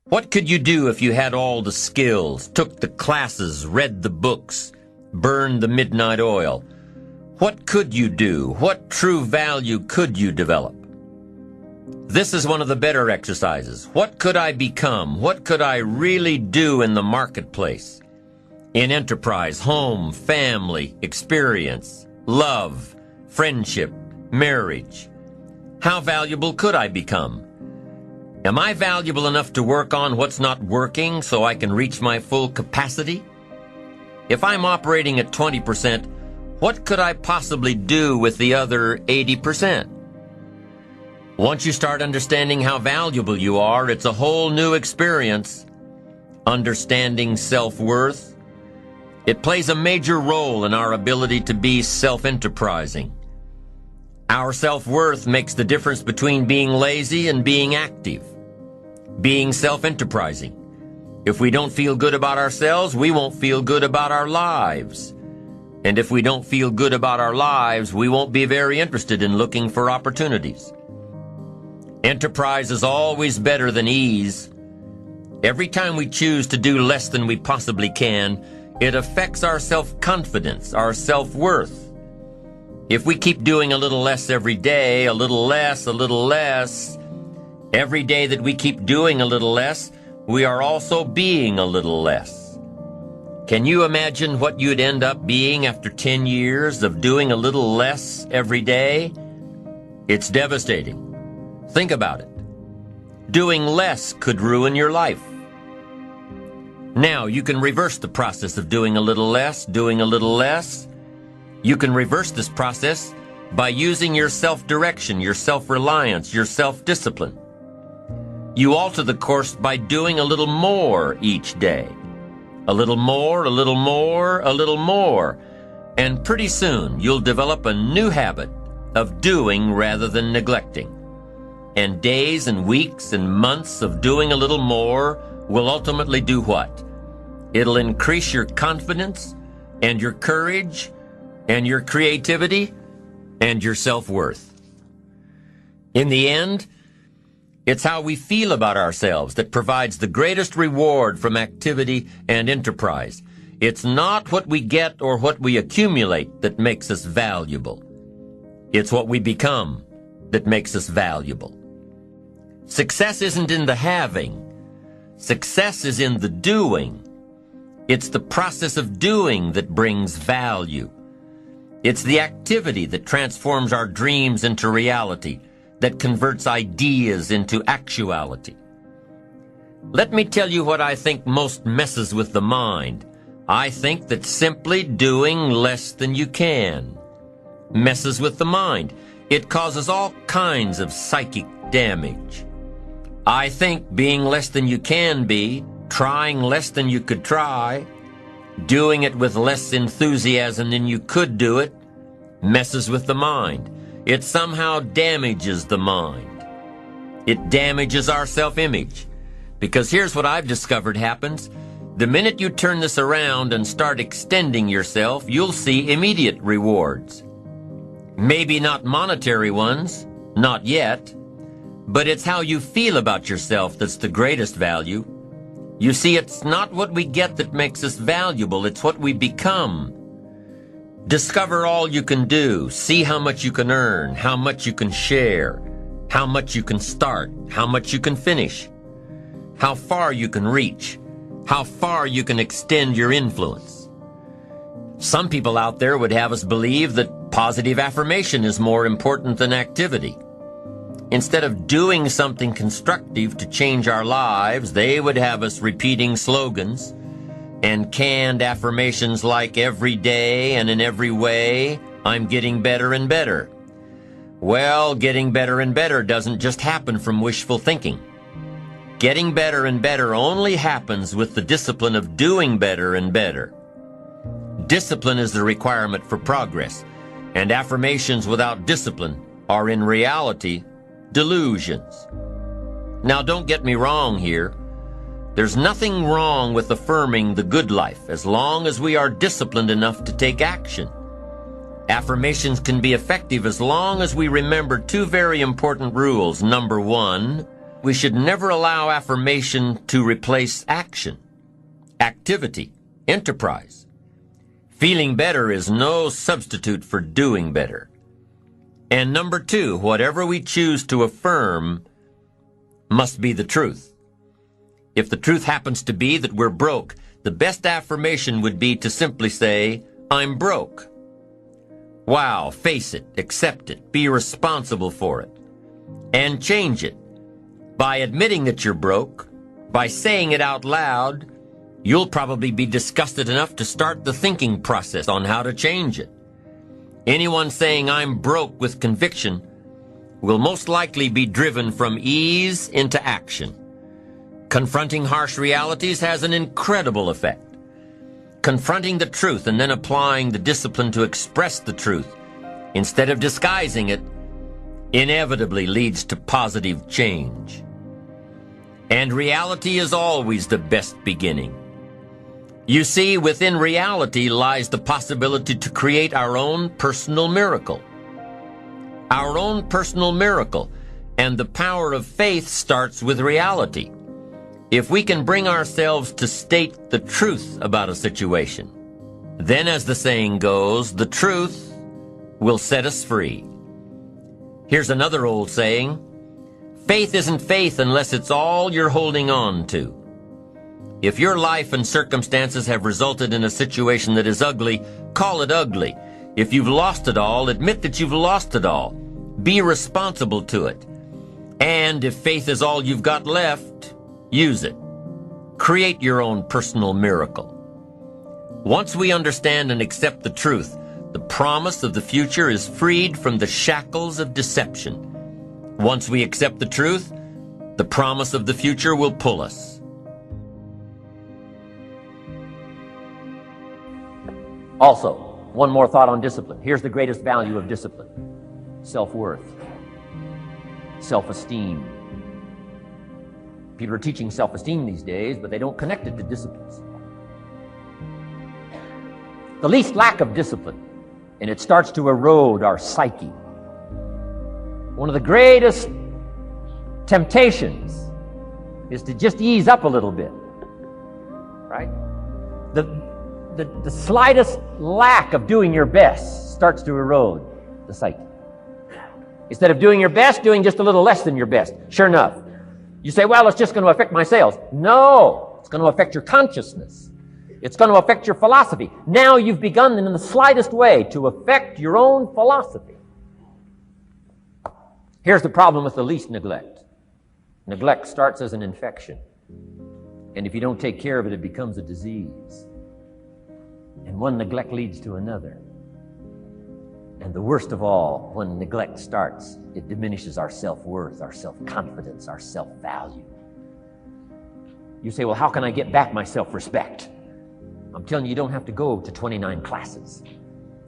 What could you do if you had all the skills, took the classes, read the books, burned the midnight oil? What could you do? What true value could you develop? This is one of the better exercises. What could I become? What could I really do in the marketplace? In enterprise, home, family, experience, love, friendship, marriage. How valuable could I become? Am I valuable enough to work on what's not working so I can reach my full capacity? If I'm operating at 20%, what could I possibly do with the other 80%? Once you start understanding how valuable you are, it's a whole new experience. Understanding self-worth. It plays a major role in our ability to be self-enterprising. Our self-worth makes the difference between being lazy and being active. Being self-enterprising. If we don't feel good about ourselves, we won't feel good about our lives. And if we don't feel good about our lives, we won't be very interested in looking for opportunities. Enterprise is always better than ease. Every time we choose to do less than we possibly can, it affects our self-confidence, our self-worth. If we keep doing a little less every day, a little less, every day that we keep doing a little less, we are also being a little less. Can you imagine what you'd end up being after 10 years of doing a little less every day? It's devastating. Think about it. Doing less could ruin your life. Now, you can reverse the process of doing a little less. You can reverse this process by using your self-direction, your self-reliance, your self-discipline. You alter the course by doing a little more each day. A little more. And pretty soon, you'll develop a new habit of doing rather than neglecting. And days and weeks and months of doing a little more will ultimately do what? It'll increase your confidence and your courage and your creativity and your self-worth. In the end, it's how we feel about ourselves that provides the greatest reward from activity and enterprise. It's not what we get or what we accumulate that makes us valuable. It's what we become that makes us valuable. Success isn't in the having. Success is in the doing. It's the process of doing that brings value. It's the activity that transforms our dreams into reality, that converts ideas into actuality. Let me tell you what I think most messes with the mind. I think that simply doing less than you can messes with the mind. It causes all kinds of psychic damage. I think being less than you can be, trying less than you could try, doing it with less enthusiasm than you could do it, messes with the mind. It somehow damages the mind. It damages our self-image. Because here's what I've discovered happens. The minute you turn this around and start extending yourself, you'll see immediate rewards. Maybe not monetary ones, not yet, but it's how you feel about yourself that's the greatest value. You see, it's not what we get that makes us valuable, it's what we become. Discover all you can do, see how much you can earn, how much you can share, how much you can start, how much you can finish, how far you can reach, how far you can extend your influence. Some people out there would have us believe that positive affirmation is more important than activity. Instead of doing something constructive to change our lives, they would have us repeating slogans and canned affirmations like every day and in every way, I'm getting better and better. Well, getting better and better doesn't just happen from wishful thinking. Getting better and better only happens with the discipline of doing better and better. Discipline is the requirement for progress, and affirmations without discipline are in reality delusions. Now, don't get me wrong here. There's nothing wrong with affirming the good life as long as we are disciplined enough to take action. Affirmations can be effective as long as we remember two very important rules. Number one, we should never allow affirmation to replace action, activity, enterprise. Feeling better is no substitute for doing better. And number 2, whatever we choose to affirm must be the truth. If the truth happens to be that we're broke, the best affirmation would be to simply say, I'm broke. Wow, face it, accept it, be responsible for it, and change it. By admitting that you're broke, by saying it out loud, you'll probably be disgusted enough to start the thinking process on how to change it. Anyone saying I'm broke with conviction will most likely be driven from ease into action. Confronting harsh realities has an incredible effect. Confronting the truth and then applying the discipline to express the truth instead of disguising it inevitably leads to positive change. And reality is always the best beginning. You see, within reality lies the possibility to create our own personal miracle. Our own personal miracle, and the power of faith starts with reality. If we can bring ourselves to state the truth about a situation, then, as the saying goes, the truth will set us free. Here's another old saying, faith isn't faith unless it's all you're holding on to. If your life and circumstances have resulted in a situation that is ugly, call it ugly. If you've lost it all, admit that you've lost it all. Be responsible to it. And if faith is all you've got left, use it. Create your own personal miracle. Once we understand and accept the truth, the promise of the future is freed from the shackles of deception. Once we accept the truth, the promise of the future will pull us. Also, one more thought on discipline. Here's the greatest value of discipline: self-worth, self-esteem. People are teaching self-esteem these days, but they don't connect it to disciplines. The least lack of discipline, and it starts to erode our psyche. One of the greatest temptations is to just ease up a little bit, right? The slightest lack of doing your best starts to erode the psyche. Instead of doing your best, doing just a little less than your best. Sure enough, you say, well, it's just going to affect my sales. No, it's going to affect your consciousness. It's going to affect your philosophy. Now you've begun in the slightest way to affect your own philosophy. Here's the problem with the least neglect. Neglect starts as an infection. And if you don't take care of it, it becomes a disease. And one neglect leads to another. And the worst of all, when neglect starts, it diminishes our self-worth, our self-confidence, our self-value. You say, well, how can I get back my self-respect? I'm telling you, you don't have to go to 29 classes.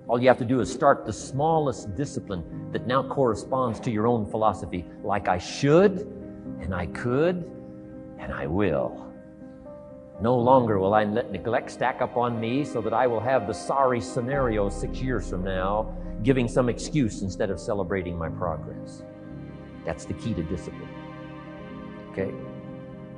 All you have to do is start the smallest discipline that now corresponds to your own philosophy, like I should, and I could, and I will. No longer will I let neglect stack up on me so that I will have the sorry scenario 6 years from now, giving some excuse instead of celebrating my progress. That's the key to discipline. Okay?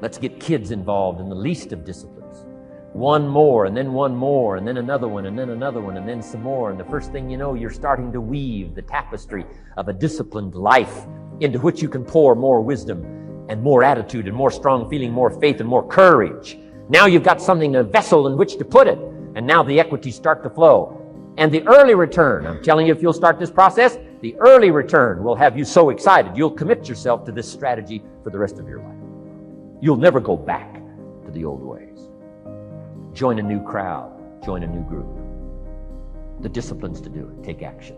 Let's get kids involved in the least of disciplines. One more, and then one more, and then another one, and then another one, and then some more. And the first thing you know, you're starting to weave the tapestry of a disciplined life into which you can pour more wisdom and more attitude and more strong feeling, more faith and more courage. Now you've got something, a vessel in which to put it. And now the equities start to flow. And the early return, I'm telling you, if you'll start this process, the early return will have you so excited. You'll commit yourself to this strategy for the rest of your life. You'll never go back to the old ways. Join a new crowd. Join a new group. The disciplines to do it. Take action.